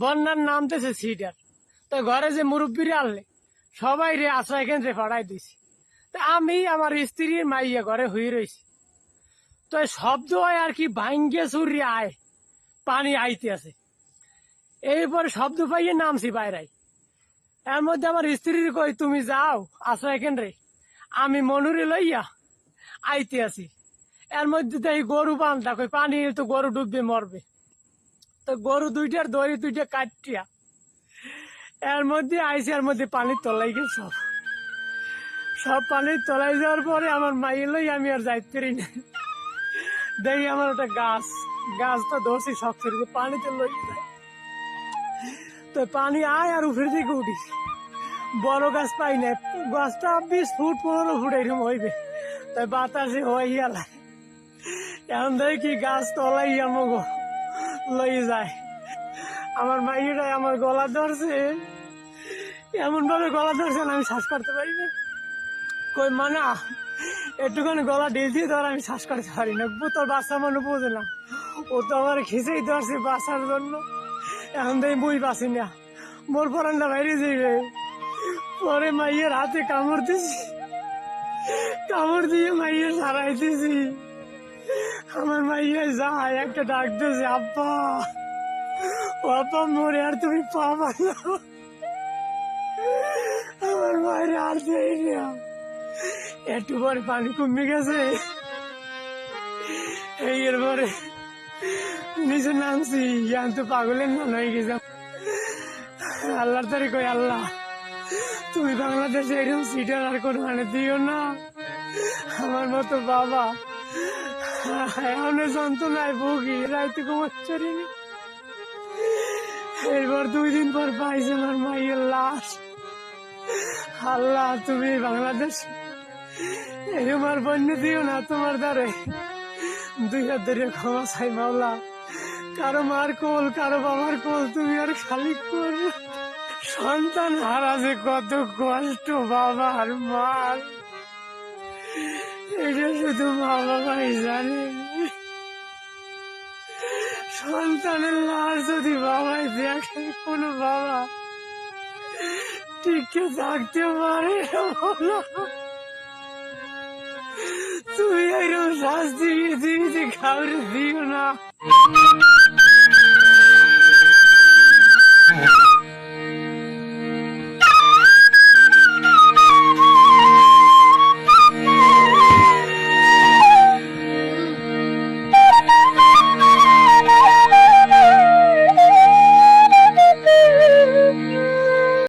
বন্যার নামতেছে সিটার। তো ঘরে যে মুরব্বীরা আনলে সবাই রে আশ্রয় কেন্দ্রে পাঠাই দিছি। তা আমি আমার স্ত্রীর মাইয়া ঘরে হয়ে রয়েছি। তো শব্দ হয় আর কি, ভাঙ্গে চুরি আয়, পানি আইতে আছে। এরপরে শব্দ পাইয়ে নামছি বাইরাই। এর মধ্যে আমার স্ত্রীর কই তুমি যাও আশ্রয় কেন্দ্রে, আমি মনুরে লইয়া আইতে আছি। এর মধ্যে দেখি গরু বান্ধা, কই পানি তো গরু ডুববে মরবে। তো গরু দুইটার দড়ি দুইটা কাটিয়া এর মধ্যে আইসি, এর মধ্যে পানির তলাই গেছে। সব পানির তলাই যাওয়ার পরে আমার মাইয়ে লই আমি আর যাইতে পারি না। দেখি আমার একটা গাছটা ধরছি শখ করে পানিতে লই যায়। তো পানি আয় আর উপরে দিকে উঠি, বড় গাছ পাই না। গাছটা 20 ফুট 15 ফুট এরকম হইবে। তাই বাতাসে হইয়া লাগে। এখন দেখি গাছ তলাই আমাকে লই যায়। আমার মাইয়েটাই আমার গলা ধরছে, এমন ভাবে গলা ধরছে আমি শ্বাস করতে পারি না। কই মানা একটুখানি গলা ঢিল দিয়ে ধর, আমি শ্বাস করতে পারি না। তোর বাচ্চা মানুষ বোঝে না, ও তো আমার খিচেই ধরছে বাঁচার জন্য। এখন দেখি বই বাঁচি না, মোর পরানটা বাইরে যাইবে। পরে মাইয়ের হাতে কামড় দিছি, কামড় দিয়ে মাইয়ের সারাই দিছি। আমার মাইয়া যায় একটা ডাক দিয়েছে, আব্বা ও আব্বা মরে আর তুমি পাবা না। আমার মায়ের আর দেই না। একটু পরে পানি কমে গেছে, এরপরে নিচে নামছি। ইয়ান তো পাগলের মন হয়ে গেছে। আল্লাহর তারি কই, আল্লাহ তুমি বাংলাদেশে এরকম সিটার আর কোনো মানে দিও না। আমার মতো বাবা এমন যন্ত্রণায় ভুগি, রাইতে ঘুমাচ্ছি। এরপর 2 দিন পর পাইছে আমার মাইয়ের লাশ। আল্লাহ তুমি বাংলাদেশ এরকম আর বন্যা দিও না, তোমার দ্বারে 2 হাত ধরে ক্ষমা চাই মাওলা। কারো মার কোল, কারো বাবার কোল তুমি আর খালি কর। সন্তান হারা যে কত কষ্ট বাবা আর মার, এটা শুধু মা বাবাই জানে। সন্তানের লাশ যদি বাবাই দেখে, কোনো বাবা টিকে থাকতে পারে না। তুমি এরকম শাস্তি পৃথিবীতে কাউরে দিও না।